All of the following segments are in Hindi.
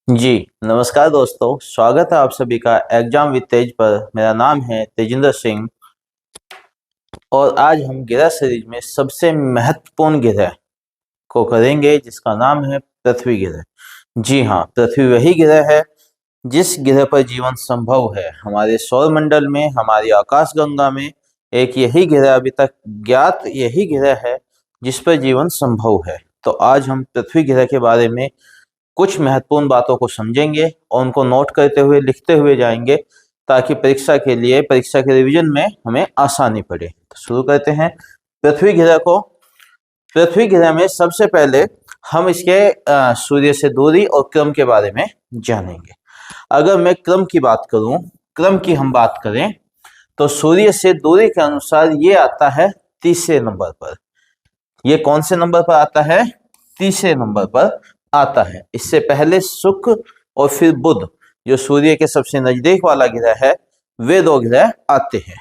जी नमस्कार दोस्तों, स्वागत है आप सभी का एग्जाम विद तेज पर। मेरा नाम है तेजिंदर सिंह और आज हम ग्रह सीरीज में सबसे महत्वपूर्ण ग्रह को करेंगे जिसका नाम है पृथ्वी ग्रह। जी हाँ, पृथ्वी वही ग्रह है जिस ग्रह पर जीवन संभव है। हमारे सौर मंडल में, हमारी आकाशगंगा में एक यही ग्रह अभी तक ज्ञात यही ग्रह है जिस पर जीवन संभव है। तो आज हम पृथ्वी ग्रह के बारे में कुछ महत्वपूर्ण बातों को समझेंगे और उनको नोट करते हुए लिखते हुए जाएंगे ताकि परीक्षा के रिवीजन में हमें आसानी पड़े। तो शुरू करते हैं पृथ्वी ग्रह को। पृथ्वी ग्रह में सबसे पहले हम इसके सूर्य से दूरी और क्रम के बारे में जानेंगे। अगर मैं क्रम की बात करूं, क्रम की हम बात करें तो सूर्य से दूरी के अनुसार ये आता है तीसरे नंबर पर। ये कौन से नंबर पर आता है? तीसरे नंबर पर आता है। इससे पहले शुक्र और फिर बुध, जो सूर्य के सबसे नजदीक वाला ग्रह है, वे दो ग्रह आते हैं।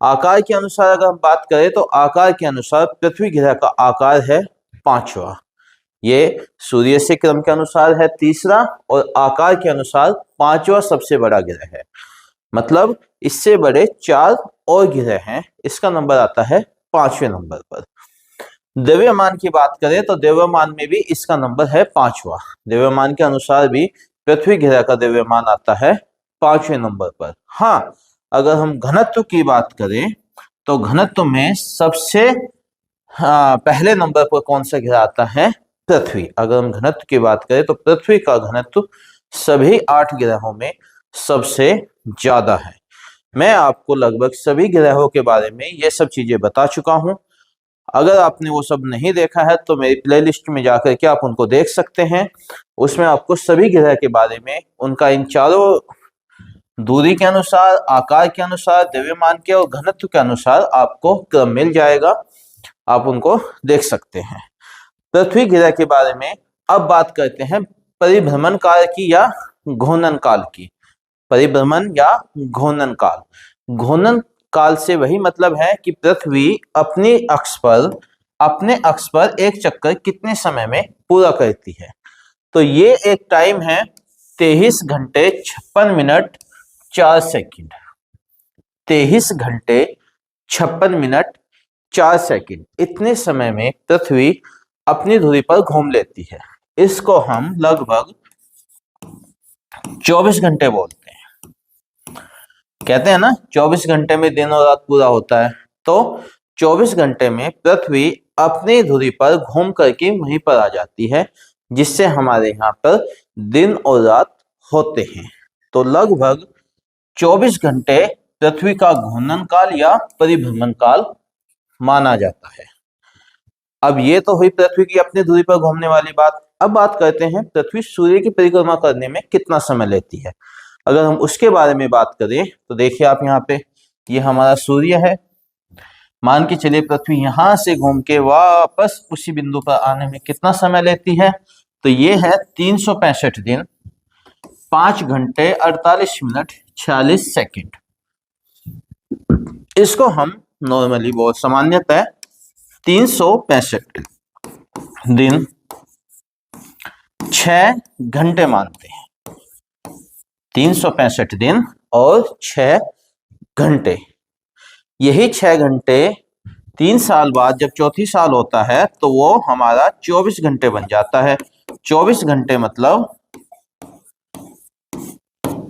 आकार के अनुसार अगर हम बात करें तो आकार के अनुसार पृथ्वी ग्रह का आकार है पांचवा। ये सूर्य से क्रम के अनुसार है तीसरा और आकार के अनुसार पांचवा सबसे बड़ा ग्रह है। मतलब इससे बड़े चार और ग्रह हैं, इसका नंबर आता है पांचवें नंबर पर। द्रव्यमान की बात करें तो द्रव्यमान में भी इसका नंबर है पांचवा। द्रव्यमान के अनुसार भी पृथ्वी ग्रह का द्रव्यमान आता है पांचवें नंबर पर। हाँ, अगर हम घनत्व की बात करें तो घनत्व में सबसे पहले नंबर पर कौन सा ग्रह आता है? पृथ्वी। अगर हम घनत्व की बात करें तो पृथ्वी का घनत्व सभी 8 ग्रहों में सबसे ज्यादा है। मैं आपको लगभग सभी ग्रहों के बारे में ये सब चीजें बता चुका हूं। अगर आपने वो सब नहीं देखा है तो मेरी प्लेलिस्ट में जाकर के आप उनको देख सकते हैं। उसमें आपको सभी ग्रह के बारे में, उनका इन चारों दूरी के अनुसार, आकार के अनुसार, द्रव्यमान के और घनत्व के अनुसार आपको क्रम मिल जाएगा। आप उनको देख सकते हैं। पृथ्वी ग्रह के बारे में अब बात करते हैं परिभ्रमण काल की या घूर्णन काल की। परिभ्रमण या घूर्णन काल। घूर्णन काल से वही मतलब है कि पृथ्वी अपने अक्ष पर एक चक्कर कितने समय में पूरा करती है। तो ये एक टाइम है 23 घंटे 56 मिनट 4 सेकंड। 23 घंटे 56 मिनट 4 सेकंड, इतने समय में पृथ्वी अपनी धुरी पर घूम लेती है। इसको हम लगभग 24 घंटे बोलते हैं। कहते हैं ना 24 घंटे में दिन और रात पूरा होता है। तो 24 घंटे में पृथ्वी अपनी धुरी पर घूम करके वहीं पर आ जाती है, जिससे हमारे यहाँ पर दिन और रात होते हैं। तो लगभग 24 घंटे पृथ्वी का घूर्णन काल या परिभ्रमण काल माना जाता है। अब ये तो हुई पृथ्वी की अपनी धुरी पर घूमने वाली बात। अब बात करते हैं पृथ्वी सूर्य की परिक्रमा करने में कितना समय लेती है। अगर हम उसके बारे में बात करें तो देखिए आप यहाँ पे, ये हमारा सूर्य है। मान के चलिए पृथ्वी यहां से घूम के वापस उसी बिंदु पर आने में कितना समय लेती है? तो ये है 365 दिन 5 घंटे 48 मिनट 46 सेकंड। इसको हम नॉर्मली बहुत सामान्यतः 365 दिन 6 घंटे मानते हैं। 365 दिन और 6 घंटे। यही 6 घंटे 3 साल बाद जब चौथी साल होता है तो वो हमारा 24 घंटे बन जाता है। 24 घंटे मतलब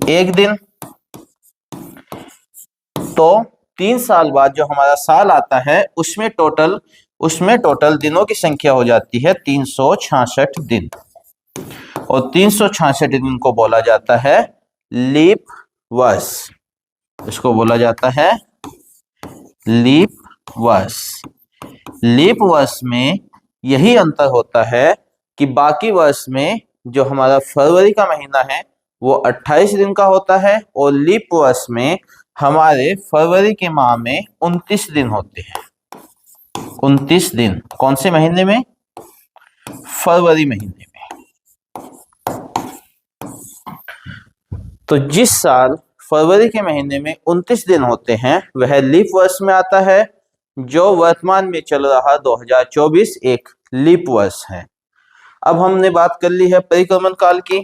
एक दिन। तो 3 साल बाद जो हमारा साल आता है उसमें टोटल दिनों की संख्या हो जाती है 366 दिन। और 366 दिन को बोला जाता है लीप वर्ष। इसको बोला जाता है लीप वर्ष। लीप वर्ष में यही अंतर होता है कि बाकी वर्ष में जो हमारा फरवरी का महीना है वो 28 दिन का होता है और लीप वर्ष में हमारे फरवरी के माह में 29 दिन होते हैं। 29 दिन कौन से महीने में? फरवरी महीने में। तो जिस साल फरवरी के महीने में 29 दिन होते हैं वह लीप वर्ष में आता है। जो वर्तमान में चल रहा 2024 एक लीप वर्ष है। अब हमने बात कर ली है परिक्रमण काल की।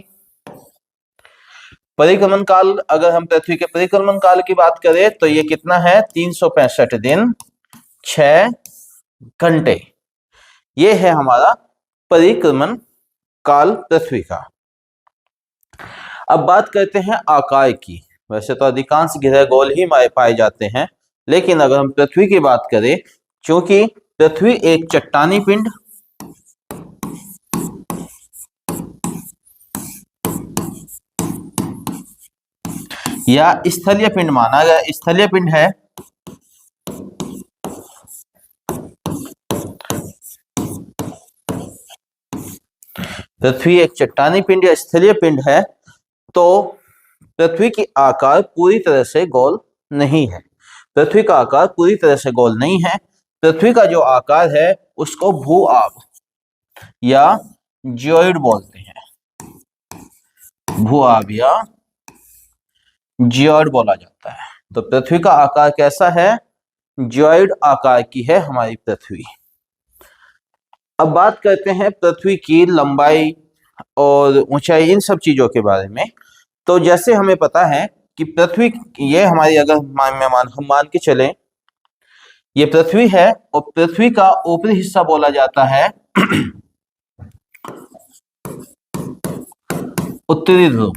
परिक्रमण काल, अगर हम पृथ्वी के परिक्रमण काल की बात करें तो ये कितना है, 365 दिन 6 घंटे। ये है हमारा परिक्रमण काल पृथ्वी का। अब बात करते हैं आकार की। वैसे तो अधिकांश ग्रह गोल ही पाए जाते हैं, लेकिन अगर हम पृथ्वी की बात करें, क्योंकि पृथ्वी एक चट्टानी पिंड या स्थलीय पिंड माना गया, स्थलीय पिंड है, पृथ्वी एक चट्टानी पिंड या स्थलीय पिंड है, तो पृथ्वी की आकार पूरी तरह से गोल नहीं है। पृथ्वी का आकार पूरी तरह से गोल नहीं है। पृथ्वी का जो आकार है उसको भू आब या जियोइड बोलते हैं, भू आब या जियोइड बोला जाता है। तो पृथ्वी का आकार कैसा है, जियोइड आकार की है हमारी पृथ्वी। अब बात करते हैं पृथ्वी की लंबाई और ऊंचाई, इन सब चीजों के बारे में। तो जैसे हमें पता है कि पृथ्वी, ये हमारी, अगर हम मान के चलें ये पृथ्वी है, और पृथ्वी का ऊपरी हिस्सा बोला जाता है उत्तरी ध्रुव,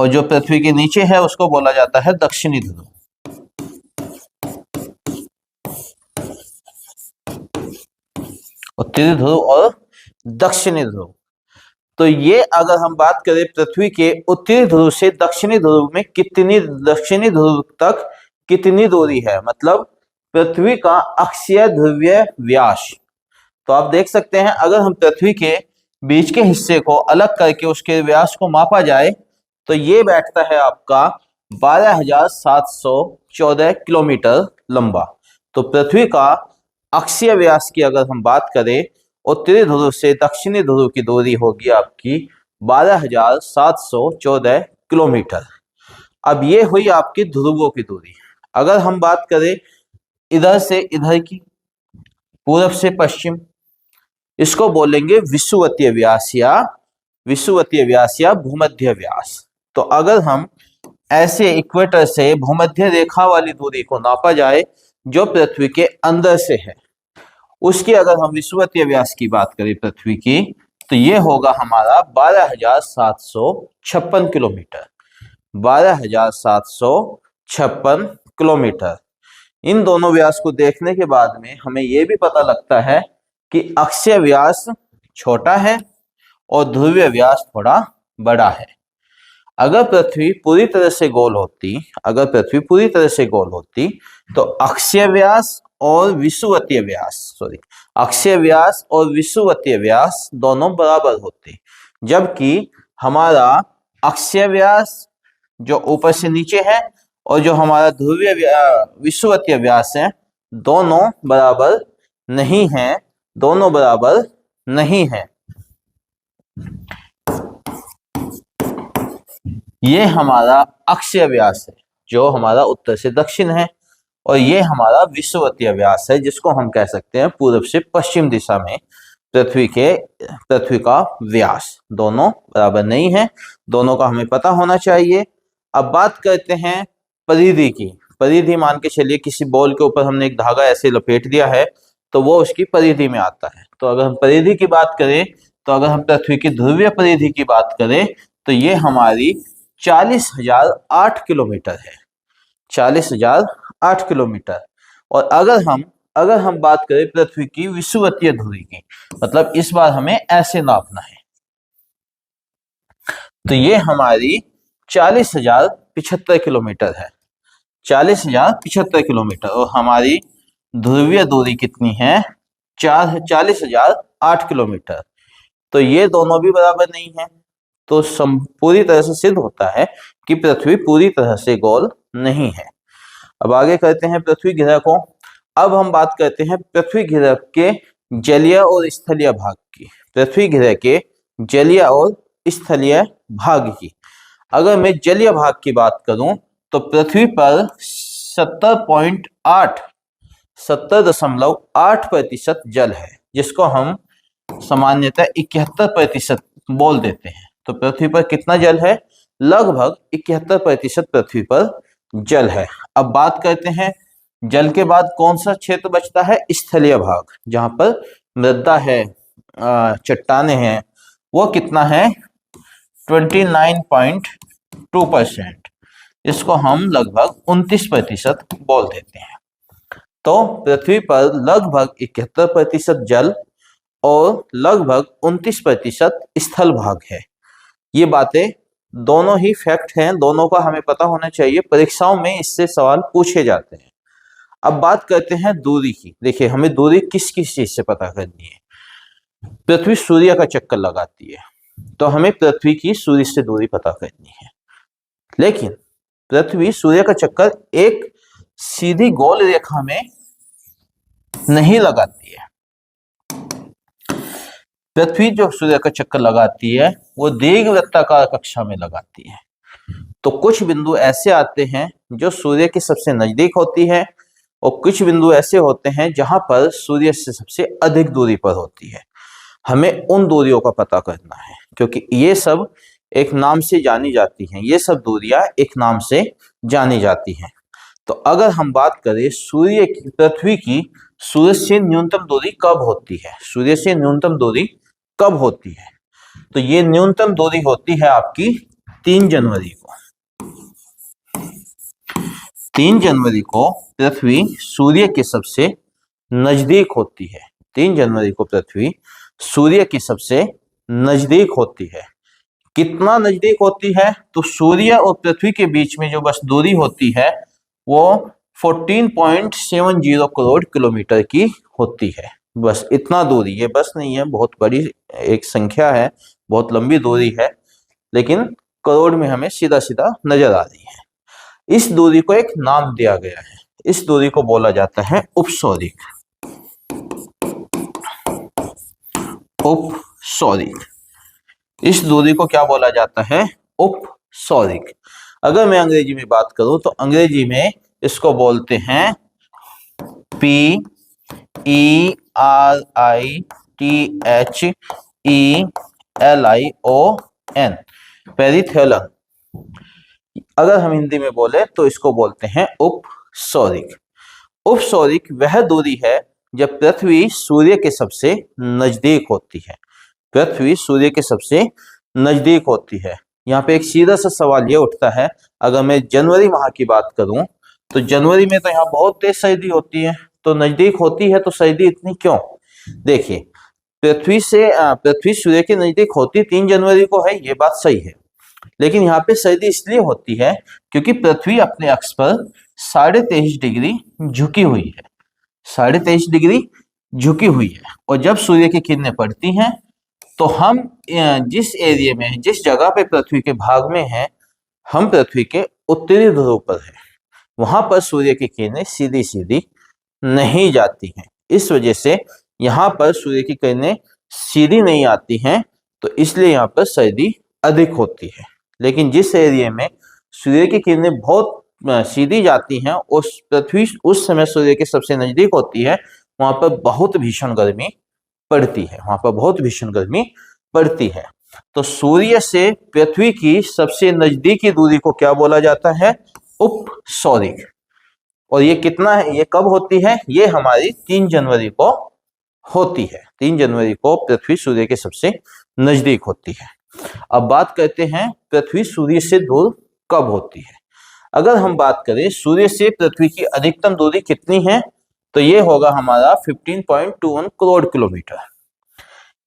और जो पृथ्वी के नीचे है उसको बोला जाता है दक्षिणी ध्रुव। उत्तरी ध्रुव और दक्षिणी ध्रुव। तो ये अगर हम बात करें पृथ्वी के उत्तरी ध्रुव से दक्षिणी ध्रुव में कितनी, दक्षिणी ध्रुव तक कितनी दूरी है, मतलब पृथ्वी का अक्षीय ध्रुवीय व्यास। तो आप देख सकते हैं, अगर हम पृथ्वी के बीच के हिस्से को अलग करके उसके व्यास को मापा जाए तो ये बैठता है आपका 12,714 किलोमीटर लंबा। तो पृथ्वी का अक्षीय व्यास की अगर हम बात करें, उत्तरी ध्रुव से दक्षिणी ध्रुव की दूरी होगी आपकी 12,714 किलोमीटर। अब ये हुई आपकी ध्रुवों की दूरी। अगर हम बात करें इधर से इधर की, पूर्व से पश्चिम, इसको बोलेंगे विषुवतीय व्यास या विषुवतीय व्यास या भूमध्य व्यास। तो अगर हम ऐसे इक्वेटर से भूमध्य रेखा वाली दूरी को नापा जाए जो पृथ्वी के अंदर से है, उसकी अगर हम विषुवतीय व्यास की बात करें पृथ्वी की, तो ये होगा हमारा 12,756 किलोमीटर, 12,756 किलोमीटर। इन दोनों व्यास को देखने के बाद में हमें यह भी पता लगता है कि अक्षीय व्यास छोटा है और ध्रुवीय व्यास थोड़ा बड़ा है। अगर पृथ्वी पूरी तरह से गोल होती, अगर पृथ्वी पूरी तरह से गोल होती तो अक्षीय व्यास और विषुवतीय व्यास, अक्षीय व्यास और विषुवतीय व्यास दोनों बराबर होते, जबकि हमारा अक्षीय व्यास जो ऊपर से नीचे है और जो हमारा ध्रुवीय विषुवतीय व्यास है, दोनों बराबर नहीं है, दोनों बराबर नहीं है। ये हमारा अक्षीय व्यास है जो हमारा उत्तर से दक्षिण है, और ये हमारा विषुवतीय व्यास है जिसको हम कह सकते हैं पूर्व से पश्चिम दिशा में पृथ्वी का व्यास। दोनों बराबर नहीं है, दोनों का हमें पता होना चाहिए। अब बात करते हैं परिधि की। परिधि मान के चलिए किसी बॉल के ऊपर हमने एक धागा ऐसे लपेट दिया है तो वो उसकी परिधि में आता है। तो अगर हम परिधि की बात करें, तो अगर हम पृथ्वी की ध्रुवीय परिधि की बात करें तो ये हमारी 40,008 किलोमीटर है, 40,008 किलोमीटर। और अगर हम बात करें पृथ्वी की विषुवतीय धुरी की, मतलब इस बार हमें ऐसे नापना है, तो ये हमारी 40,075 किलोमीटर है, 40,075 किलोमीटर। और हमारी ध्रुवीय दूरी कितनी है, 40,008 किलोमीटर। तो ये दोनों भी बराबर नहीं है। तो पूरी तरह से सिद्ध होता है कि पृथ्वी पूरी तरह से गोल नहीं है। अब आगे करते हैं पृथ्वी ग्रह को। अब हम बात करते हैं पृथ्वी ग्रह के जलीय और स्थलीय भाग की। पृथ्वी ग्रह के जलीय और स्थलीय भाग की अगर मैं जलीय भाग की बात करूं तो पृथ्वी पर 70.8% जल है, जिसको हम सामान्यतः 71% बोल देते हैं। तो पृथ्वी पर कितना जल है? लगभग 71% पृथ्वी पर जल है। अब बात करते हैं जल के बाद कौन सा क्षेत्र बचता है? स्थलीय भाग, जहां पर मृदा है, चट्टाने हैं, वो कितना है? 29.2%। इसको हम लगभग 29% बोल देते हैं। तो पृथ्वी पर लगभग 71% जल और लगभग 29% स्थल भाग है। ये बातें दोनों ही फैक्ट हैं, दोनों का हमें पता होना चाहिए, परीक्षाओं में इससे सवाल पूछे जाते हैं। अब बात करते हैं दूरी की। देखिए, हमें दूरी किस किस चीज से पता करनी है? पृथ्वी सूर्य का चक्कर लगाती है, तो हमें पृथ्वी की सूर्य से दूरी पता करनी है। लेकिन पृथ्वी सूर्य का चक्कर एक सीधी गोल रेखा में नहीं लगाती है। पृथ्वी जो सूर्य का चक्कर लगाती है वो दीर्घवृत्ताकार कक्षा में लगाती है। तो कुछ बिंदु ऐसे आते हैं जो सूर्य के सबसे नजदीक होती है, और कुछ बिंदु ऐसे होते हैं जहां पर सूर्य से सबसे अधिक दूरी पर होती है। हमें उन दूरियों का पता करना है, क्योंकि ये सब एक नाम से जानी जाती हैं। ये सब दूरियां एक नाम से जानी जाती हैं। तो अगर हम बात करें सूर्य की, पृथ्वी की सूर्य से न्यूनतम दूरी कब होती है? सूर्य से न्यूनतम दूरी कब होती है? तो ये न्यूनतम दूरी होती है आपकी 3 जनवरी को। 3 जनवरी को पृथ्वी सूर्य के सबसे नजदीक होती है। 3 जनवरी को पृथ्वी सूर्य की सबसे नजदीक होती है। कितना नजदीक होती है? तो सूर्य और पृथ्वी के बीच में जो बस दूरी होती है वो 14.70 करोड़ किलोमीटर की होती है। बस इतना दूरी, ये बस नहीं है, बहुत बड़ी एक संख्या है, बहुत लंबी दूरी है, लेकिन करोड़ में हमें सीधा सीधा नजर आ रही है। इस दूरी को एक नाम दिया गया है। इस दूरी को बोला जाता है उपसौरिक। उपसौरिक। इस दूरी को क्या बोला जाता है? उपसौरिक। अगर मैं अंग्रेजी में बात करूं तो अंग्रेजी में इसको बोलते हैं PERITHELION, पेरिथेलन। अगर हम हिंदी में बोले तो इसको बोलते हैं उपसौरिक। उपसौरिक वह दूरी है जब पृथ्वी सूर्य के सबसे नजदीक होती है। पृथ्वी सूर्य के सबसे नजदीक होती है। यहाँ पे एक सीधा सा सवाल ये उठता है, अगर मैं जनवरी माह की बात करूं तो जनवरी में तो यहाँ बहुत तेज सर्दी होती है, तो नजदीक होती है तो सर्दी इतनी क्यों? देखिए, पृथ्वी सूर्य के नजदीक होती 3 जनवरी को है, ये बात सही है, लेकिन यहाँ पे सर्दी इसलिए होती है क्योंकि पृथ्वी अपने अक्ष पर 23.5 डिग्री झुकी हुई है। 23.5 डिग्री झुकी हुई है, और जब सूर्य की किरणें पड़ती हैं तो हम जिस एरिया में, जिस जगह पे पृथ्वी के भाग में हैं, हम पृथ्वी के उत्तरी ध्रुव पर हैं। वहां पर सूर्य की किरणें सीधी सीधी नहीं जाती हैं। इस वजह से यहाँ पर सूर्य की किरणें सीधी नहीं आती हैं, तो इसलिए यहाँ पर सर्दी अधिक होती है। लेकिन जिस एरिया में सूर्य की किरणें बहुत सीधी जाती हैं, उस पृथ्वी उस समय सूर्य के सबसे नजदीक होती है, वहां पर बहुत भीषण गर्मी पड़ती है। वहां पर बहुत भीषण गर्मी पड़ती है। तो सूर्य से पृथ्वी की सबसे नजदीकी दूरी को क्या बोला जाता है? उपसौरिक। और ये कितना है, ये कब होती है? ये हमारी 3 जनवरी को होती है। 3 जनवरी को पृथ्वी सूर्य के सबसे नजदीक होती है। अब बात करते हैं पृथ्वी सूर्य से दूर कब होती है। अगर हम बात करें सूर्य से पृथ्वी की अधिकतम दूरी कितनी है, तो ये होगा हमारा 15.21 करोड़ किलोमीटर।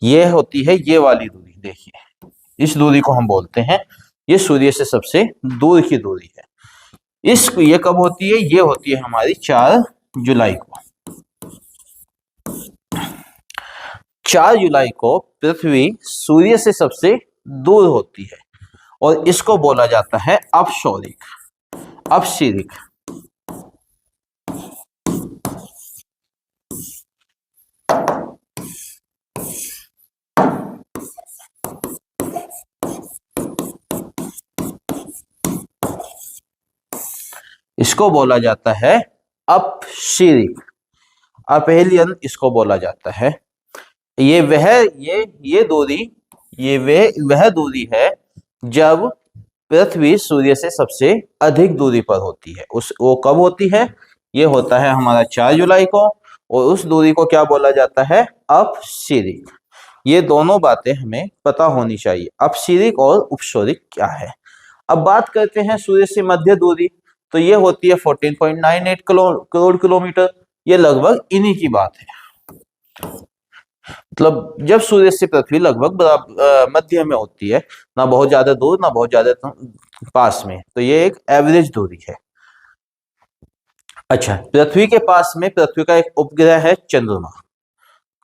ये होती है ये वाली दूरी। देखिए, इस दूरी को हम बोलते हैं, ये सूर्य से सबसे दूर की दूरी है। ये कब होती है? ये होती है हमारी 4 जुलाई को। 4 जुलाई को पृथ्वी सूर्य से सबसे दूर होती है, और इसको बोला जाता है अपसौरिक। अपसौरिक। इसको बोला जाता है अपसौरिक। अपहेलियन इसको बोला जाता है। ये दूरी ये वह दूरी है जब पृथ्वी सूर्य से सबसे अधिक दूरी पर होती है। वो कब होती है? ये होता है हमारा 4 जुलाई को, और उस दूरी को क्या बोला जाता है? अपसीरिक। ये दोनों बातें हमें पता होनी चाहिए, अपसीरिक और उपसौरिक क्या है। अब बात करते हैं सूर्य से मध्य दूरी, तो ये होती है 14.98 करोड़ किलोमीटर। ये लगभग इन्हीं की बात है, मतलब जब सूर्य से पृथ्वी लगभग मध्य में होती है, ना बहुत ज्यादा दूर ना बहुत ज्यादा पास में, तो ये एक एवरेज दूरी है। अच्छा, पृथ्वी के पास में पृथ्वी का एक उपग्रह है चंद्रमा।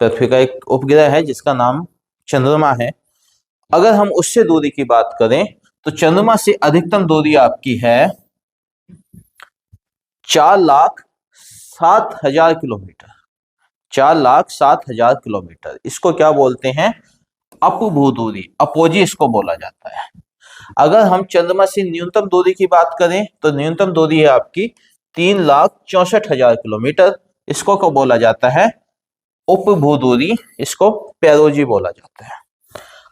पृथ्वी का एक उपग्रह है जिसका नाम चंद्रमा है। अगर हम उससे दूरी की बात करें तो चंद्रमा से अधिकतम दूरी आपकी है 4,07,000 किलोमीटर। 4,07,000 किलोमीटर। इसको क्या बोलते हैं? अपभू दूरी, अपोजी इसको बोला जाता है। अगर हम चंद्रमा से न्यूनतम दूरी की बात करें तो न्यूनतम दूरी है आपकी 3,64,000 किलोमीटर। इसको क्या बोला जाता है? उपभू दूरी, इसको पेरोजी बोला जाता है।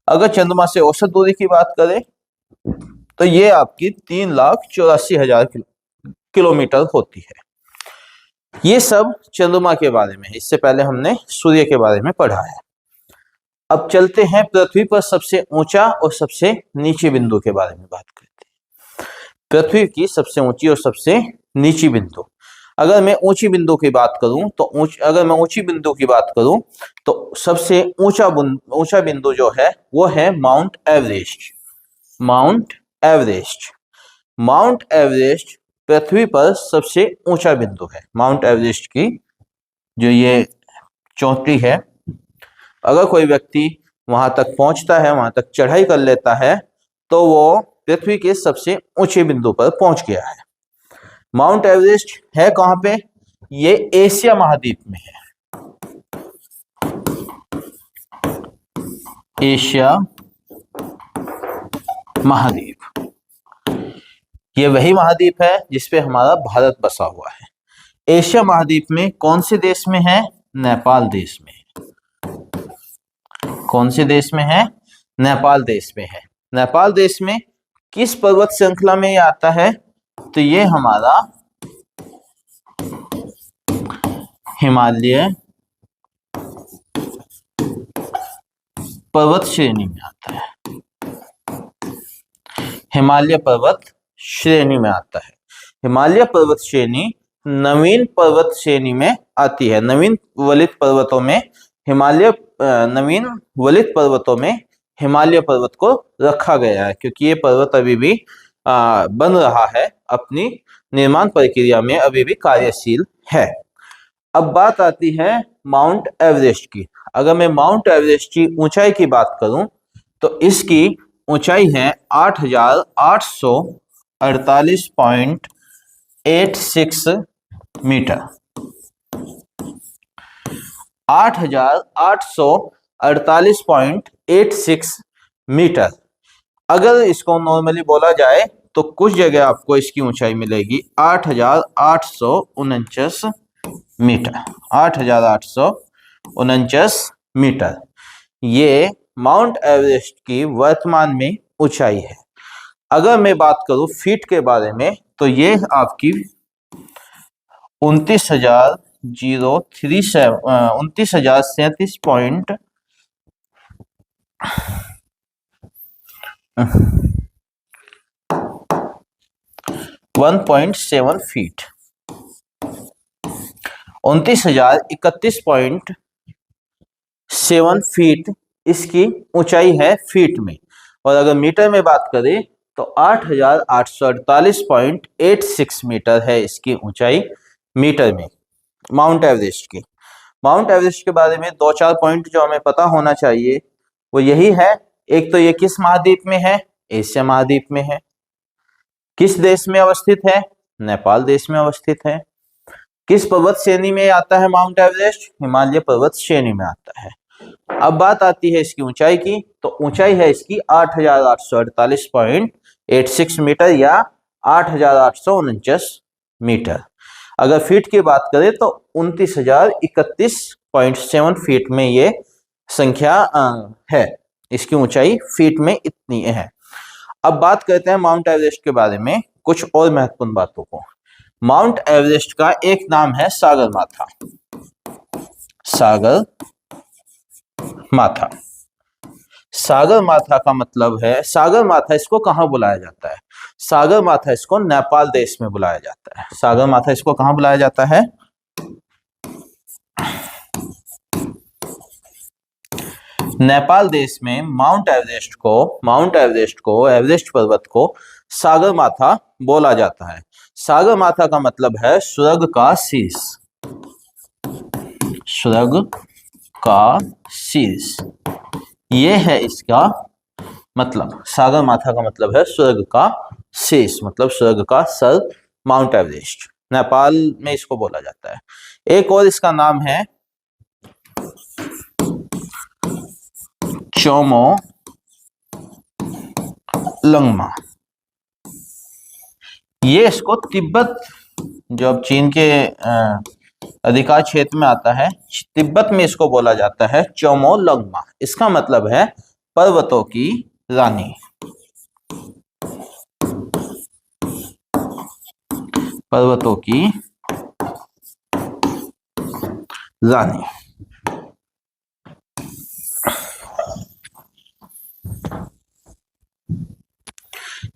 अगर चंद्रमा से औसत दूरी की बात करें तो ये आपकी 3,84,000 किलोमीटर होती है। ये सब चंद्रमा के बारे में है। इससे पहले हमने सूर्य के बारे में पढ़ा है। अब चलते हैं पृथ्वी पर सबसे ऊंचा और सबसे नीचे बिंदु के बारे में बात करते हैं। पृथ्वी की सबसे ऊंची और सबसे नीची बिंदु। अगर मैं ऊंची बिंदु की बात करूं तो सबसे ऊंचा बिंदु जो है वो है माउंट एवरेस्ट। माउंट एवरेस्ट पृथ्वी पर सबसे ऊंचा बिंदु है। माउंट एवरेस्ट की जो ये चोटी है, अगर कोई व्यक्ति वहां तक पहुंचता है, वहां तक चढ़ाई कर लेता है, तो वो पृथ्वी के सबसे ऊंचे बिंदु पर पहुंच गया है। माउंट एवरेस्ट है कहां पे? ये एशिया महाद्वीप में है। एशिया महाद्वीप, ये वही महाद्वीप है जिसपे हमारा भारत बसा हुआ है। एशिया महाद्वीप में कौन से देश में है? नेपाल देश में। कौन से देश में है? नेपाल देश में है। नेपाल देश में किस पर्वत श्रृंखला में ये आता है? तो ये हमारा हिमालय पर्वत श्रेणी में आता है। हिमालय पर्वत श्रेणी में आता है। हिमालय पर्वत श्रेणी नवीन पर्वत श्रेणी में आती है। नवीन वलित पर्वतों में हिमालय पर्वत को रखा गया है, क्योंकि ये पर्वत अभी भी बन रहा है, अपनी निर्माण प्रक्रिया में अभी भी कार्यशील है। अब बात आती है माउंट एवरेस्ट की। अगर मैं माउंट एवरेस्ट की ऊंचाई की बात करूं तो इसकी ऊंचाई है 8,848.86 मीटर। 8,848.86 मीटर। अगर इसको नॉर्मली बोला जाए तो कुछ जगह आपको इसकी ऊंचाई मिलेगी 8,849 मीटर। 8,849 मीटर ये माउंट एवरेस्ट की वर्तमान में ऊंचाई है। अगर मैं बात करूं फीट के बारे में तो ये आपकी 29,1 फीट, 29,031.7 फीट इसकी ऊंचाई है फीट में। और अगर मीटर में बात करें तो 8,848.86 मीटर है इसकी ऊंचाई मीटर में, माउंट एवरेस्ट की। माउंट एवरेस्ट के बारे में 2-4 पॉइंट जो हमें पता होना चाहिए वो यही है। एक तो ये किस महाद्वीप में है? एशिया महाद्वीप में है। किस देश में अवस्थित है? नेपाल देश में अवस्थित है। किस पर्वत श्रेणी में आता है माउंट एवरेस्ट? हिमालय पर्वत श्रेणी में आता है। अब बात आती है इसकी ऊंचाई की, तो ऊंचाई है इसकी 8,848.86 मीटर या 8,849 मीटर। अगर फीट की बात करें तो 29,031.7 फीट में ये संख्या है। इसकी ऊंचाई फीट में इतनी है। अब बात करते हैं माउंट एवरेस्ट के बारे में कुछ और महत्वपूर्ण बातों को। माउंट एवरेस्ट का एक नाम है सागरमाथा। सागर माथा। सागर माथा का मतलब है, सागर माथा इसको कहां बुलाया जाता है? सागर माथा इसको नेपाल देश में बुलाया जाता है। सागर माथा इसको कहां बुलाया जाता है? नेपाल देश में माउंट एवरेस्ट को एवरेस्ट पर्वत को सागर माथा बोला जाता है। सागर माथा का मतलब है स्वर्ग का शीर्ष। स्वर्ग का शीर्ष, ये है इसका मतलब। सागर माथा का मतलब है स्वर्ग का शीर्ष, मतलब स्वर्ग का सर, माउंट एवरेस्ट। नेपाल में इसको बोला जाता है। एक और इसका नाम है चोमो लंगमा। ये इसको तिब्बत, जो अब चीन के अधिकार क्षेत्र में आता है, तिब्बत में इसको बोला जाता है चोमो लंगमा। इसका मतलब है पर्वतों की रानी। पर्वतों की रानी।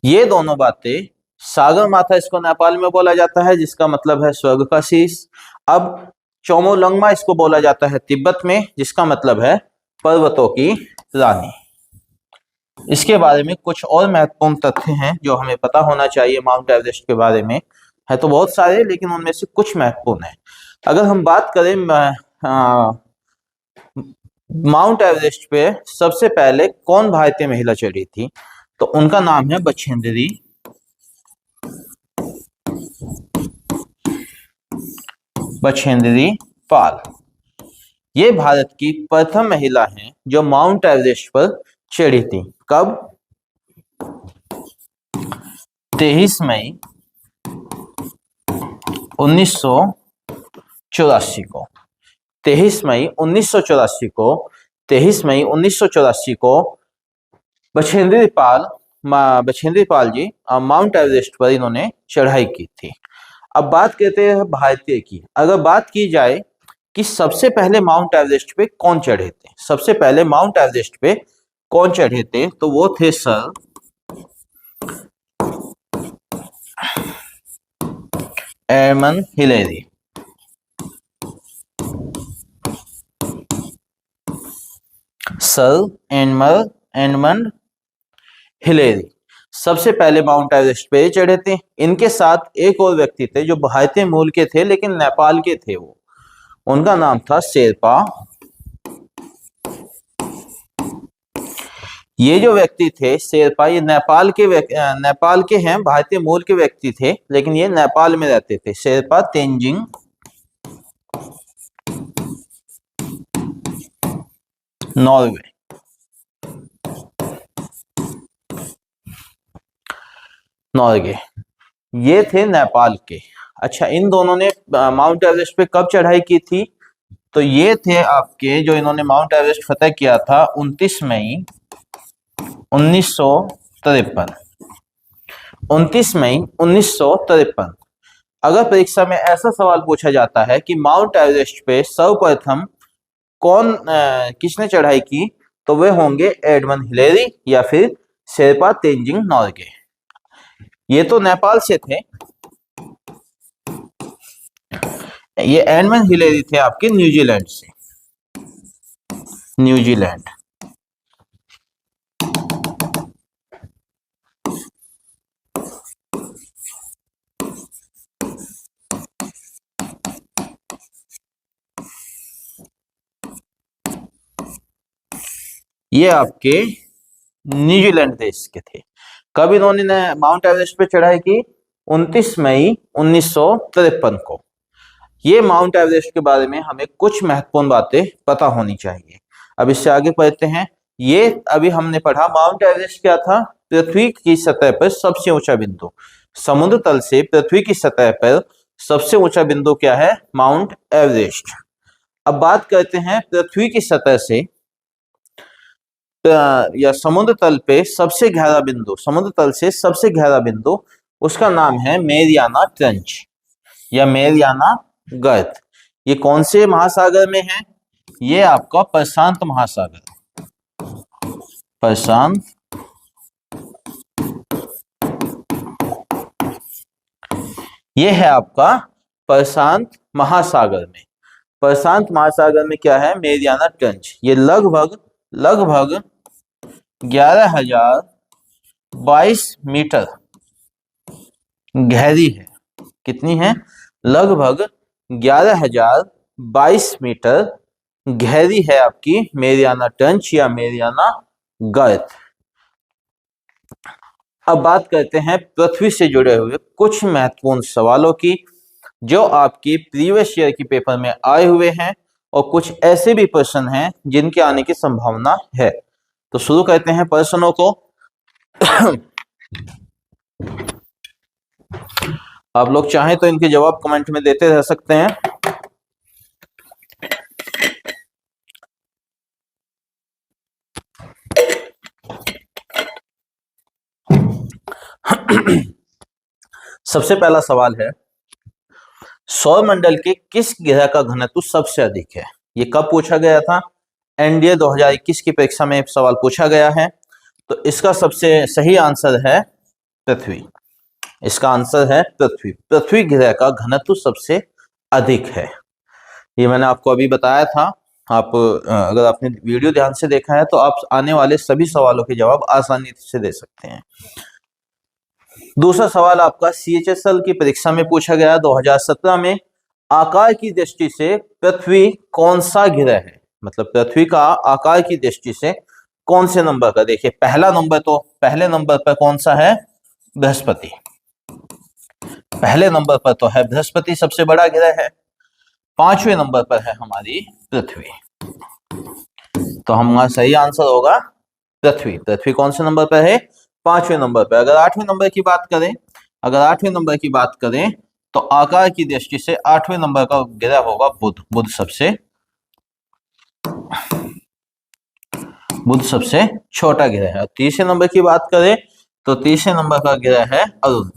ये दोनों बातें, सागर माथा इसको नेपाल में बोला जाता है जिसका मतलब है स्वर्ग का शीर्ष। अब चोमोलंगमा इसको बोला जाता है तिब्बत में, जिसका मतलब है पर्वतों की रानी। इसके बारे में कुछ और महत्वपूर्ण तथ्य हैं जो हमें पता होना चाहिए माउंट एवरेस्ट के बारे में। है तो बहुत सारे, लेकिन उनमें से कुछ महत्वपूर्ण है। अगर हम बात करें माउंट एवरेस्ट पे सबसे पहले कौन भारतीय महिला चढ़ी थी, तो उनका नाम है बछेंद्री पाल। ये भारत की प्रथम महिला हैं जो माउंट एवरेस्ट पर चढ़ी थी। कब? 23 मई 1984 को। 23 मई 1984 को बछेंद्री पाल जी माउंट एवरेस्ट पर इन्होंने चढ़ाई की थी। अब बात करते हैं भारतीय की। अगर बात की जाए कि सबसे पहले माउंट एवरेस्ट पे कौन चढ़े थे, सबसे पहले माउंट एवरेस्ट पे कौन चढ़े थे, तो वो थे sir Edmund Hillary. Sir Edmund Hillary सबसे पहले माउंट एवरेस्ट पे चढ़े थे। इनके साथ एक और व्यक्ति थे जो भारतीय मूल के थे लेकिन नेपाल के थे, वो, उनका नाम था शेरपा। ये जो व्यक्ति थे शेरपा, ये नेपाल के हैं, भारतीय मूल के व्यक्ति थे लेकिन ये नेपाल में रहते थे। शेरपा तेंजिंग नॉर्वे। ये थे नेपाल के। अच्छा, इन दोनों ने माउंट एवरेस्ट पे कब चढ़ाई की थी, तो ये थे आपके, जो इन्होंने माउंट एवरेस्ट फतेह किया था 29 मई 1953। 29 मई 1953। अगर परीक्षा में ऐसा सवाल पूछा जाता है कि माउंट एवरेस्ट पे सर्वप्रथम किसने चढ़ाई की, तो वे होंगे एडमंड हिलेरी या फिर शेरपा तेंजिंग नॉर्गे। ये तो नेपाल से थे। ये एडमंड हिलेरी थे आपके न्यूजीलैंड से। न्यूजीलैंड। ये आपके न्यूजीलैंड देश के थे। कब इन्होंने माउंट एवरेस्ट पे चढ़ाई की? 29 मई 1953 को। ये माउंट एवरेस्ट के बारे में हमें कुछ महत्वपूर्ण बातें पता होनी चाहिए। अब इससे आगे पढ़ते हैं। ये अभी हमने पढ़ा माउंट एवरेस्ट क्या था? पृथ्वी की सतह पर सबसे ऊंचा बिंदु। समुद्र तल से पृथ्वी की सतह पर सबसे ऊंचा बिंदु क्या है? Mount Everest. अब बात करते हैं पृथ्वी की सतह से या समुद्र तल पे सबसे गहरा बिंदु, समुद्र तल से सबसे गहरा बिंदु, उसका नाम है मेरियाना ट्रेंच या मेरियाना गर्त। ये कौन से महासागर में है? ये आपका प्रशांत महासागर, प्रशांत ये है आपका प्रशांत महासागर में। प्रशांत महासागर में क्या है? Mariana trench. ये लगभग 11,022 मीटर गहरी है। कितनी है? लगभग 11,022 मीटर गहरी है आपकी मेरियाना ट्रेंच या मेरियाना गर्त। अब बात करते हैं पृथ्वी से जुड़े हुए कुछ महत्वपूर्ण सवालों की, जो आपकी प्रीवियस ईयर की पेपर में आए हुए हैं, और कुछ ऐसे भी प्रश्न हैं जिनके आने की संभावना है। तो शुरू करते हैं प्रश्नों को। आप लोग चाहें तो इनके जवाब कमेंट में देते रह सकते हैं। सबसे पहला सवाल है, सौरमंडल के किस ग्रह का घनत्व सबसे अधिक है? ये कब पूछा गया था? एनडीए 2021 की परीक्षा में सवाल पूछा गया है। तो इसका सबसे सही आंसर है पृथ्वी। इसका आंसर है पृथ्वी। पृथ्वी ग्रह का घनत्व सबसे अधिक है। ये मैंने आपको अभी बताया था। आप अगर आपने वीडियो ध्यान से देखा है तो आप आने वाले सभी सवालों के जवाब आसानी से दे सकते हैं। दूसरा सवाल आपका CHSL की परीक्षा में पूछा गया 2017 में। आकार की दृष्टि से पृथ्वी कौन सा ग्रह है? मतलब पृथ्वी का आकार की दृष्टि से कौन से नंबर का? देखिए पहले नंबर पर कौन सा है? बृहस्पति। पहले नंबर पर तो है बृहस्पति, सबसे बड़ा ग्रह है। 5वें नंबर पर है हमारी पृथ्वी। तो हमारा सही आंसर होगा पृथ्वी। पृथ्वी कौन से नंबर पर है? 5वें नंबर पर। अगर 8वें नंबर की बात करें तो आकार की दृष्टि से 8वें नंबर का ग्रह होगा बुध। बुध सबसे छोटा ग्रह है। 30वें नंबर की बात करें तो 30वें नंबर का ग्रह है अरुण।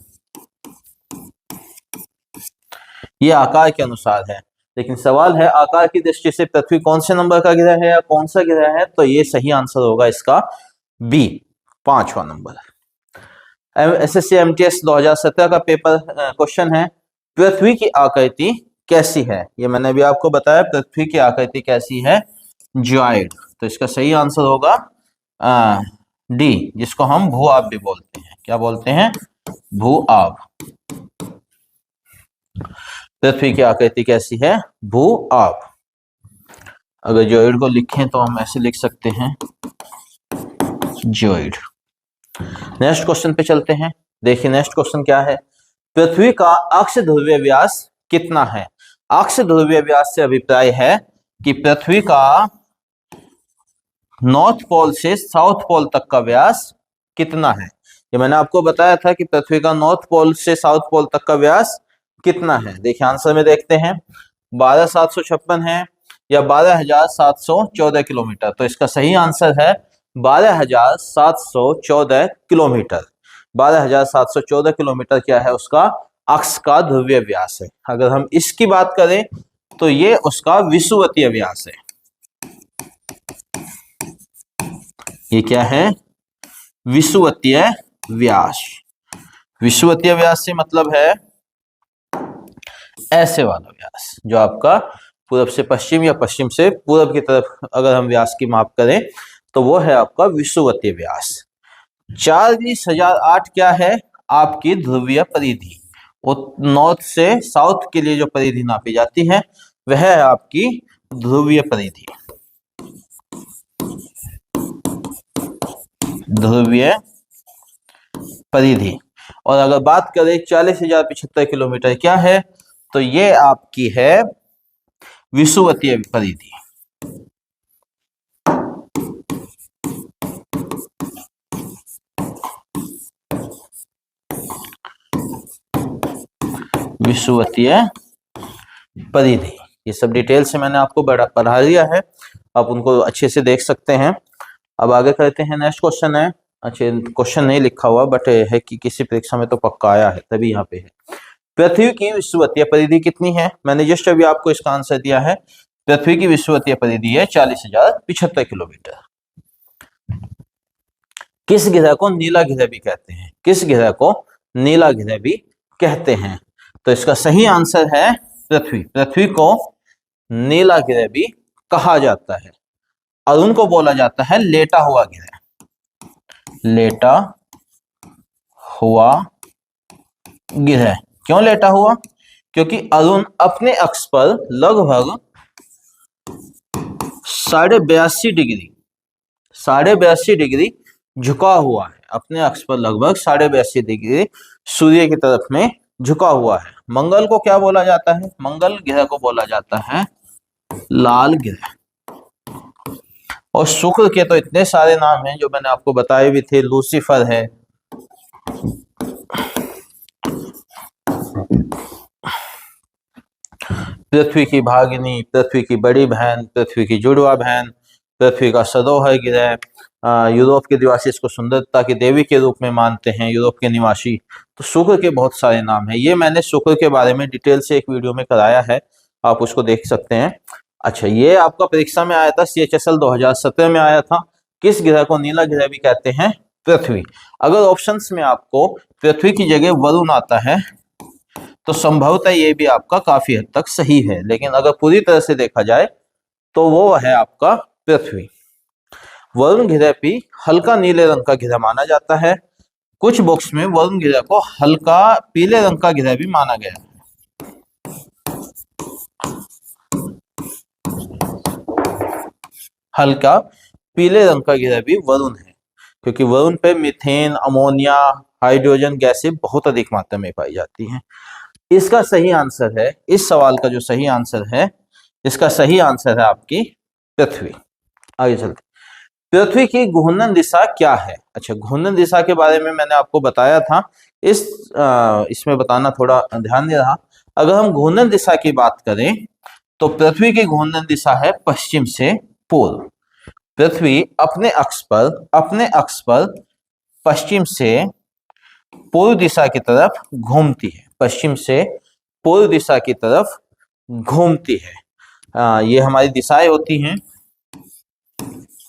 ये आकार के अनुसार है, लेकिन सवाल है आकार की दृष्टि से पृथ्वी कौन से नंबर का ग्रह है या कौन सा ग्रह है? तो ये सही आंसर होगा इसका बी, 5वां नंबर। SSC MTS 2017 का पेपर क्वेश्चन है, पृथ्वी की आकृति कैसी है? ये मैंने अभी आपको बताया, पृथ्वी की आकृति कैसी है? ज्वाइड। तो इसका सही आंसर होगा डी, जिसको हम भू आब भी बोलते हैं। क्या बोलते हैं? भू आब। पृथ्वी की आकृति कैसी है? भू आब। अगर ज्वाइड को लिखें तो हम ऐसे लिख सकते हैं, ज्वाइड। नेक्स्ट क्वेश्चन पे चलते हैं। देखिए नेक्स्ट क्वेश्चन क्या है, पृथ्वी का अक्ष ध्रुवीय व्यास कितना है? अक्ष ध्रुवीय व्यास से अभिप्राय है कि पृथ्वी का नॉर्थ पोल से साउथ पोल तक का व्यास कितना है। ये मैंने आपको बताया था कि पृथ्वी का नॉर्थ पोल से साउथ पोल तक का व्यास कितना है। देखिए आंसर में देखते हैं, 12,756 है या 12,714 किलोमीटर। तो इसका सही आंसर है 12,714 किलोमीटर। 12,714 किलोमीटर क्या है? उसका अक्ष का ध्रुवीय व्यास है। अगर हम इसकी बात करें तो ये उसका विषुवतीय व्यास है। ये क्या है? विषुवतीय व्यास। विषुवतीय व्यास से मतलब है ऐसे वाला व्यास, जो आपका पूरब से पश्चिम या पश्चिम से पूरब की तरफ अगर हम व्यास की माप करें तो वो है आपका विषुवतीय व्यास। 40,008 क्या है? आपकी ध्रुवीय परिधि। नॉर्थ से साउथ के लिए जो परिधि नापी जाती है वह है आपकी ध्रुवीय परिधि। ध्रुवीय परिधि। और अगर बात करें 40,075 किलोमीटर क्या है, तो ये आपकी है विषुवतीय परिधि। विषुवतीय परिधि। ये सब डिटेल से मैंने आपको पढ़ा दिया है, आप उनको अच्छे से देख सकते हैं। अब आगे करते हैं। नेक्स्ट क्वेश्चन है, अच्छा क्वेश्चन नहीं लिखा हुआ बट है कि किसी परीक्षा में तो पक्का आया है तभी यहाँ पे है। पृथ्वी की विषुवतीय परिधि कितनी है? मैंने जस्ट अभी आपको इसका आंसर दिया है। पृथ्वी की विषुवतीय परिधि है 40,075 किलोमीटर। किस ग्रह को नीला ग्रह भी कहते हैं? किस ग्रह को नीला ग्रह भी कहते हैं? तो इसका सही आंसर है पृथ्वी। पृथ्वी को नीला ग्रह भी कहा जाता है। अरुण को बोला जाता है लेटा हुआ ग्रह। लेटा हुआ ग्रह क्यों लेटा हुआ? क्योंकि अरुण अपने अक्ष पर लगभग 82.5 डिग्री झुका हुआ है। अपने अक्ष पर लगभग 82.5 डिग्री सूर्य की तरफ में झुका हुआ है। मंगल को क्या बोला जाता है? मंगल ग्रह को बोला जाता है लाल ग्रह। और शुक्र के तो इतने सारे नाम हैं जो मैंने आपको बताए भी थे। लूसीफर है, पृथ्वी की भागिनी, पृथ्वी की बड़ी बहन, पृथ्वी की जुड़वा बहन, पृथ्वी का सदोहर ग्रह। यूरोप के निवासी इसको सुंदरता की देवी के रूप में मानते हैं, यूरोप के निवासी। तो शुक्र के बहुत सारे नाम हैं। ये मैंने शुक्र के बारे में डिटेल से एक वीडियो में कराया है, आप उसको देख सकते हैं। अच्छा, ये आपका परीक्षा में आया था, CHSL 2017 में आया था। किस ग्रह को नीला ग्रह भी कहते हैं? पृथ्वी। अगर ऑप्शंस में आपको पृथ्वी की जगह वरुण आता है तो संभवतः ये भी आपका काफी हद तक सही है, लेकिन अगर पूरी तरह से देखा जाए तो वो है आपका पृथ्वी। वरुण ग्रह भी हल्का नीले रंग का ग्रह माना जाता है। कुछ बॉक्स में वरुण ग्रह को हल्का पीले रंग का ग्रह भी माना गया है। हल्का पीले रंग का ग्रह भी वरुण है, क्योंकि वरुण पे मीथेन, अमोनिया, हाइड्रोजन गैसें बहुत अधिक मात्रा में पाई जाती हैं। इसका सही आंसर है, इस सवाल का जो सही आंसर है, इसका सही आंसर है आपकी पृथ्वी। आगे चलते, पृथ्वी की घूर्णन दिशा क्या है? अच्छा, घूर्णन दिशा के बारे में मैंने आपको बताया था। इसमें बताना थोड़ा ध्यान नहीं रहा। अगर हम घूर्णन दिशा की बात करें तो पृथ्वी की घूर्णन दिशा है पश्चिम से पूर्व। पृथ्वी अपने अक्ष पर पश्चिम से पूर्व दिशा की तरफ घूमती है। पश्चिम से पूर्व दिशा की तरफ घूमती है। ये हमारी दिशाएं होती हैं,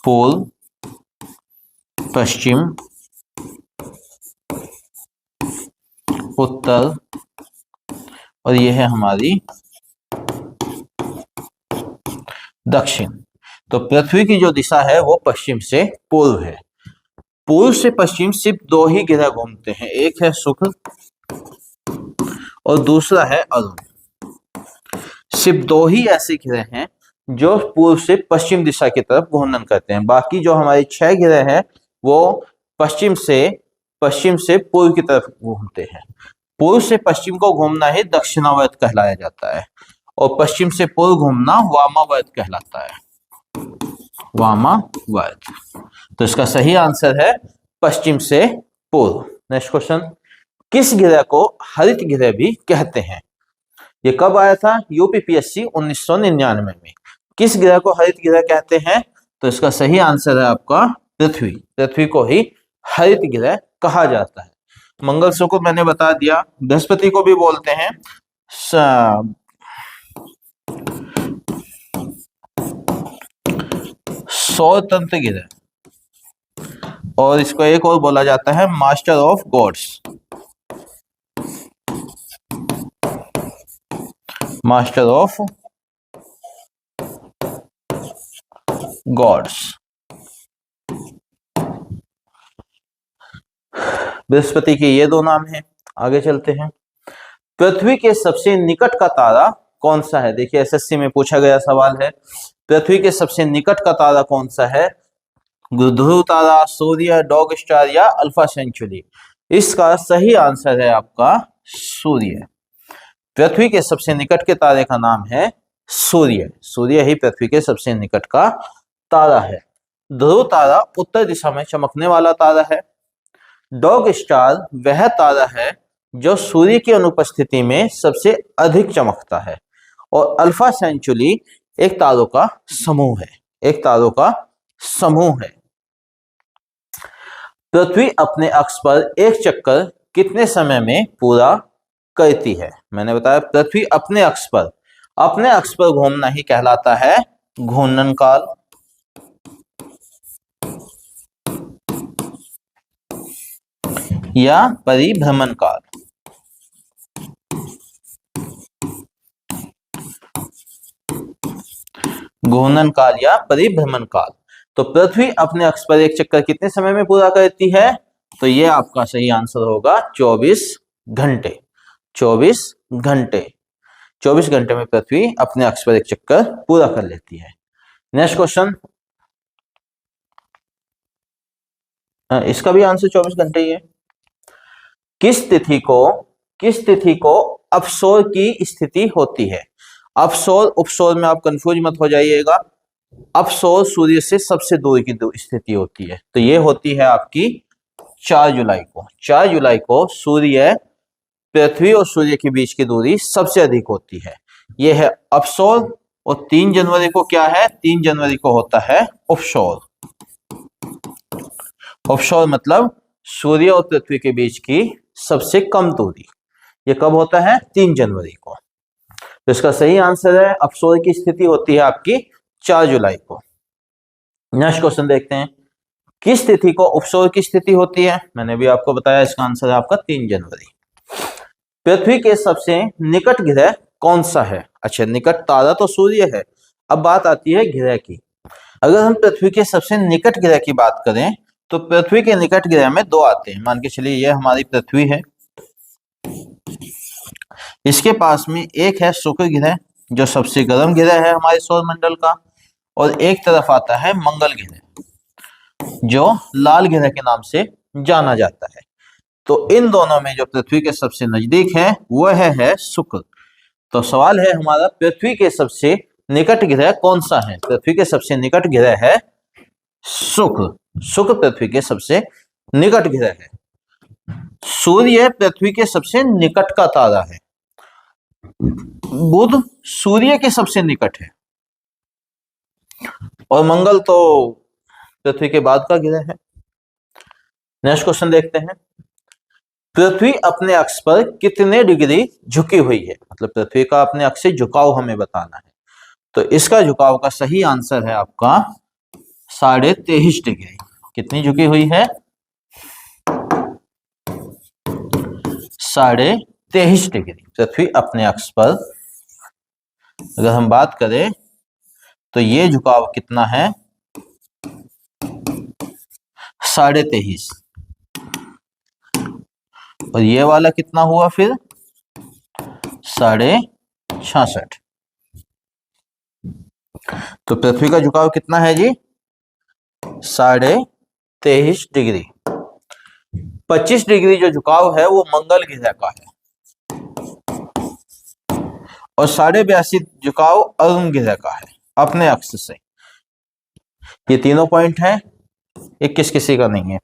पूर्व, पश्चिम, उत्तर, और ये है हमारी दक्षिण। तो पृथ्वी की जो दिशा है वो पश्चिम से पूर्व है। पूर्व से पश्चिम सिर्फ दो ही ग्रह घूमते हैं, एक है शुक्र और दूसरा है अरुण। सिर्फ दो ही ऐसे ग्रह हैं जो पूर्व से पश्चिम दिशा की तरफ घूर्णन करते हैं। बाकी जो हमारे 6 ग्रह हैं वो पश्चिम से पूर्व की तरफ घूमते हैं। पूर्व से पश्चिम को घूमना ही दक्षिणावर्त कहलाया जाता है और पश्चिम से पूर्व घूमना वामावर्त कहलाता है। वामावर्त। तो इसका सही आंसर है पश्चिम से पूर्व। नेक्स्ट क्वेश्चन, किस ग्रह को हरित ग्रह भी कहते हैं? ये कब आया था? UPPSC 1999 में। किस ग्रह को हरित ग्रह कहते हैं? तो इसका सही आंसर है आपका पृथ्वी। पृथ्वी को ही हरित ग्रह कहा जाता है। मंगल, शुक्र मैंने बता दिया। बृहस्पति को भी बोलते हैं सौर तंत्र ग्रह, और इसको एक और बोला जाता है master of gods. Master of gods. Brihaspati के ये दो नाम हैं। आगे चलते हैं, पृथ्वी के सबसे निकट का तारा कौन सा है? देखिए SSC में पूछा गया सवाल है। पृथ्वी के सबसे निकट का तारा कौन सा है? ध्रुव तारा, सूर्य, डॉग स्टार या अल्फा सेंचुरी? इसका सही आंसर है आपका सूर्य। पृथ्वी के सबसे निकट के तारे का नाम है सूर्य। सूर्य ही पृथ्वी के सबसे निकट का तारा है। ध्रुव तारा उत्तर दिशा में चमकने वाला तारा है। डॉग स्टार वह तारा है जो सूर्य की अनुपस्थिति में सबसे अधिक चमकता है। और अल्फा सेंचुरी एक तारों का समूह है। एक तारों का समूह है। पृथ्वी अपने अक्ष पर एक चक्कर कितने समय में पूरा करती है? मैंने बताया पृथ्वी अपने अक्ष पर घूमना ही कहलाता है घूर्णन काल। या परिभ्रमण काल। घूर्णन काल या परिभ्रमण काल। तो पृथ्वी अपने अक्ष पर एक चक्कर कितने समय में पूरा करती है? तो ये आपका सही आंसर होगा 24 घंटे। 24 घंटे। 24 घंटे में पृथ्वी अपने अक्ष पर एक चक्कर पूरा कर लेती है। नेक्स्ट क्वेश्चन, इसका भी आंसर 24 घंटे ही है। किस तिथि को अपसौर की स्थिति होती है? अपसौर उपसौर में आप कंफ्यूज मत हो जाइएगा। अपसौर सूर्य से सबसे दूर की स्थिति होती है, तो ये होती है आपकी 4 जुलाई को। 4 जुलाई को सूर्य, पृथ्वी और सूर्य के बीच की दूरी सबसे अधिक होती है, यह है अपसौर। और 3 जनवरी को क्या है? 3 जनवरी को होता है उपसौर। उपसौर मतलब सूर्य और पृथ्वी के बीच की सबसे कम दूरी। ये कब होता है? 3 जनवरी को। तो इसका सही आंसर है अपसौर की स्थिति होती है आपकी 4 जुलाई को। नेक्स्ट क्वेश्चन देखते हैं, किस तिथि को उपसौर की स्थिति होती है? मैंने भी आपको बताया, इसका आंसर है आपका 3 जनवरी। पृथ्वी के सबसे निकट ग्रह कौन सा है? अच्छा, निकट तारा तो सूर्य है। अब बात आती है ग्रह की। अगर हम पृथ्वी के सबसे निकट ग्रह की बात करें तो पृथ्वी के निकट ग्रह में 2 आते हैं। मान के चलिए ये हमारी पृथ्वी है, इसके पास में एक है शुक्र ग्रह जो सबसे गर्म ग्रह है हमारे सौर मंडल का, और एक तरफ आता है मंगल ग्रह जो लाल ग्रह के नाम से जाना जाता है। तो इन दोनों में जो पृथ्वी के सबसे नजदीक है वह है शुक्र। तो सवाल है हमारा, पृथ्वी के सबसे निकट ग्रह कौन सा है? पृथ्वी के सबसे निकट ग्रह है शुक्र। शुक्र पृथ्वी के सबसे निकट ग्रह है। सूर्य पृथ्वी के सबसे निकट का तारा है। बुध सूर्य के सबसे निकट है, और मंगल तो पृथ्वी के बाद का ग्रह है। नेक्स्ट क्वेश्चन देखते हैं, पृथ्वी अपने अक्ष पर कितने डिग्री झुकी हुई है? मतलब पृथ्वी का अपने अक्ष से झुकाव हमें बताना है। तो इसका झुकाव का सही आंसर है आपका 23.5 डिग्री। कितनी झुकी हुई है? 23.5 डिग्री पृथ्वी अपने अक्ष पर। अगर हम बात करें तो ये झुकाव कितना है? 23.5। और ये वाला कितना हुआ फिर? 66.5। तो पृथ्वी का झुकाव कितना है जी? 23.5 डिग्री। 25 डिग्री जो झुकाव है वो मंगल ग्रह का है, और 82.5 झुकाव अरुण ग्रह का है अपने अक्ष से। ये तीनों पॉइंट हैं, 21 किसी का नहीं है।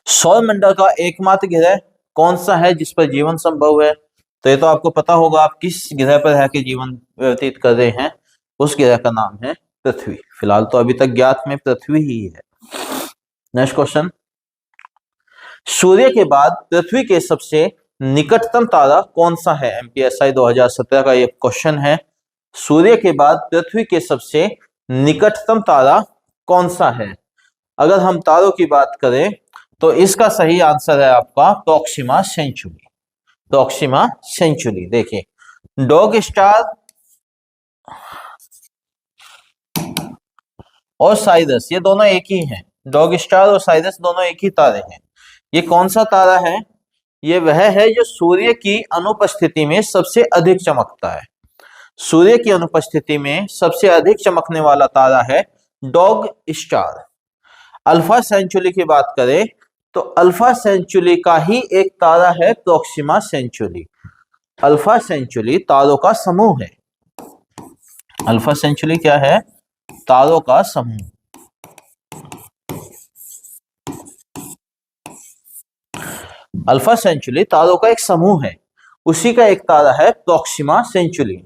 सौर मंडल का एकमात्र ग्रह कौन सा है जिस पर जीवन संभव है? तो ये तो आपको पता होगा, आप किस ग्रह पर रह के जीवन व्यतीत कर रहे हैं, उस ग्रह का नाम है पृथ्वी। फिलहाल तो अभी तक ज्ञात में पृथ्वी ही है। नेक्स्ट क्वेश्चन, सूर्य के बाद पृथ्वी के सबसे निकटतम तारा कौन सा है? एमपीएसआई 2017 का ये क्वेश्चन है। सूर्य के बाद पृथ्वी के सबसे निकटतम तारा कौन सा है? अगर हम तारों की बात करें तो इसका सही आंसर है आपका प्रोक्सिमा सेंचुरी। Proxima Centauri. देखिए, डॉग स्टार और साइरस ये दोनों एक ही हैं। डॉग स्टार और साइरस दोनों एक ही तारे हैं। ये कौन सा तारा है? ये वह है जो सूर्य की अनुपस्थिति में सबसे अधिक चमकता है। सूर्य की अनुपस्थिति में सबसे अधिक चमकने वाला तारा है डॉग स्टार। अल्फा सेंचुरी की बात करें तो अल्फा सेंचुरी का ही एक तारा है प्रोक्सिमा सेंचुरी। अल्फा सेंचुरी तारों का समूह है। अल्फा सेंचुरी क्या है? तारों का समूह। अल्फा सेंचुरी तारों का एक समूह है, उसी का एक तारा है प्रोक्सिमा सेंचुरी।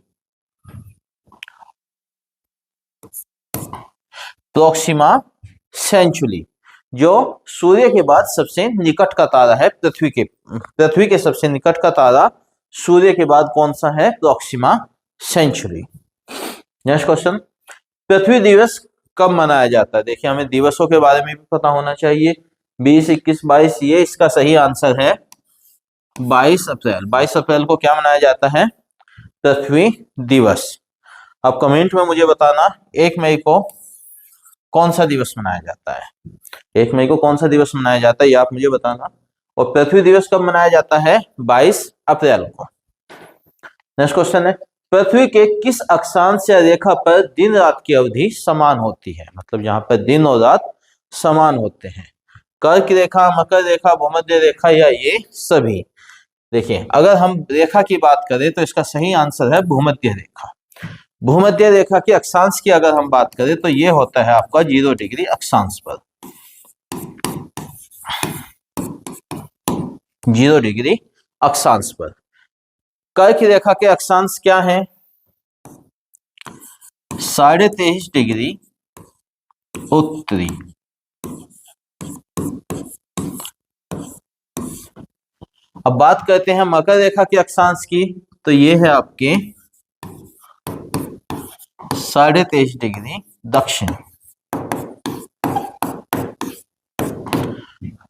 प्रोक्सिमा सेंचुरी जो सूर्य के बाद सबसे निकट का तारा है पृथ्वी के सबसे निकट का तारा सूर्य के बाद कौन सा है? Proxima Centauri. नेक्स्ट क्वेश्चन, पृथ्वी दिवस कब मनाया जाता है? देखिए हमें दिवसों के बारे में भी पता होना चाहिए। 20, 21, 22, ये इसका सही आंसर है 22 अप्रैल। 22 अप्रैल को क्या मनाया जाता है? पृथ्वी दिवस। अब कमेंट में मुझे बताना 1 मई को कौन सा दिवस मनाया जाता है? 1 मई को कौन सा दिवस मनाया जाता है ये आप मुझे बताना। और पृथ्वी दिवस कब मनाया जाता है? 22 अप्रैल को। नेक्स्ट क्वेश्चन है, पृथ्वी के किस अक्षांश या रेखा पर दिन रात की अवधि समान होती है? मतलब यहाँ पर दिन और रात समान होते हैं। कर्क रेखा, मकर रेखा, भूमध्य रेखा या ये सभी? देखिए अगर हम रेखा की बात करें तो इसका सही आंसर है भूमध्य रेखा। भूमध्य रेखा के अक्षांश की अगर हम बात करें तो ये होता है आपका 0 डिग्री अक्षांश पर। 0 डिग्री अक्षांश पर। कर्क रेखा के अक्षांश क्या है? 23.5 डिग्री उत्तरी। अब बात करते हैं मकर रेखा के अक्षांश की, तो ये है आपके 23.5 डिग्री दक्षिण।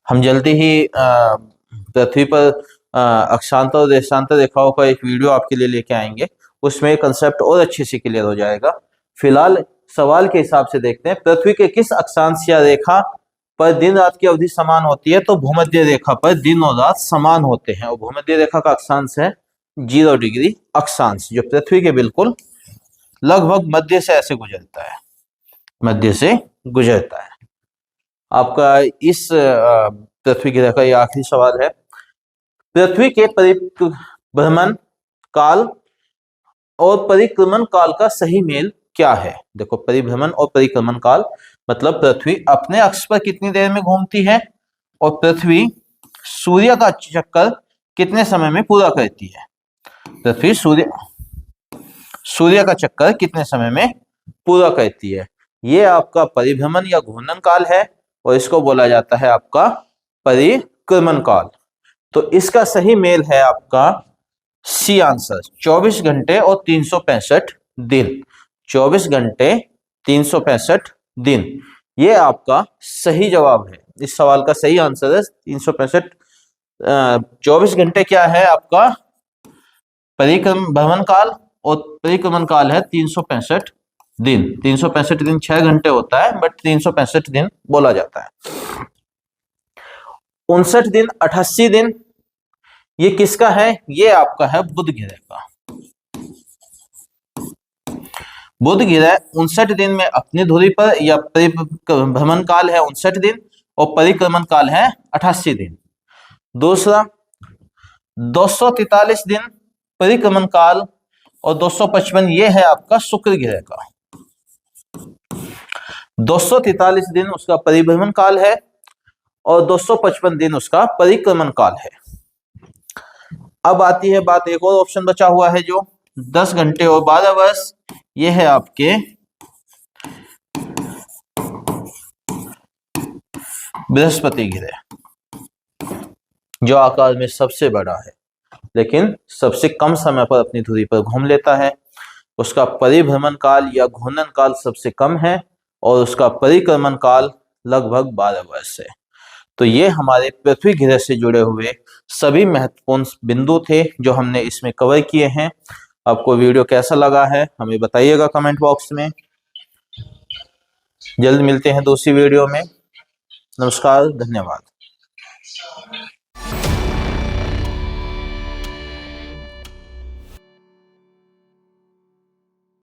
हम जल्दी ही पृथ्वी पर अक्षांतर और देशांतर रेखाओं का एक वीडियो आपके लिए लेके आएंगे, उसमें कंसेप्ट और अच्छे से क्लियर हो जाएगा। फिलहाल सवाल के हिसाब से देखते हैं, पृथ्वी के किस अक्षांश या रेखा पर दिन रात की अवधि समान होती है? तो भूमध्य रेखा पर दिन और रात समान होते हैं, और भूमध्य रेखा का अक्षांश है 0 डिग्री अक्षांश, जो पृथ्वी के बिल्कुल लगभग मध्य से ऐसे गुजरता है, मध्य से गुजरता है। आपका इस पृथ्वी की रेखा, ये आखिरी सवाल है, पृथ्वी के परिभ्रमण काल और परिक्रमण काल का सही मेल क्या है? देखो परिभ्रमण और परिक्रमण काल मतलब पृथ्वी अपने अक्ष पर कितनी देर में घूमती है और पृथ्वी सूर्य का चक्कर कितने समय में पूरा करती है। पृथ्वी सूर्य का चक्कर कितने समय में पूरा करती है, ये आपका परिभ्रमण या घूर्णन काल है, और इसको बोला जाता है आपका परिक्रमण काल। तो इसका सही मेल है आपका सी आंसर, 24 घंटे और 365 दिन। 24 घंटे 365 दिन, ये आपका सही जवाब है। इस सवाल का सही आंसर है 365। 24 घंटे क्या है आपका परिभ्रमण काल, और परिक्रमण काल है 365 दिन। 365 दिन 6 घंटे होता है, बट 365 दिन बोला जाता है। 59 दिन, 88 दिन, ये किसका है? ये आपका है बुध ग्रह का। बुध ग्रह 59 दिन में अपनी धुरी पर, या परिभ्रमण काल है 59 दिन और परिक्रमण काल है 88 दिन। दूसरा 243 दिन परिक्रमण काल और 255 ये है आपका शुक्र ग्रह का। 243 दिन उसका परिभ्रमण काल है और 255 दिन उसका परिक्रमण काल है। अब आती है बात, एक और ऑप्शन बचा हुआ है जो 10 घंटे और 12 वर्ष, ये है आपके बृहस्पति ग्रह, जो आकार में सबसे बड़ा है लेकिन सबसे कम समय पर अपनी धुरी पर घूम लेता है। उसका परिभ्रमण काल या घूर्णन काल सबसे कम है और उसका परिक्रमण काल लगभग 12 वर्ष है। तो ये हमारे पृथ्वी ग्रह से जुड़े हुए सभी महत्वपूर्ण बिंदु थे जो हमने इसमें कवर किए हैं। आपको वीडियो कैसा लगा है हमें बताइएगा कमेंट बॉक्स में। जल्द मिलते हैं दूसरी वीडियो में। नमस्कार, धन्यवाद।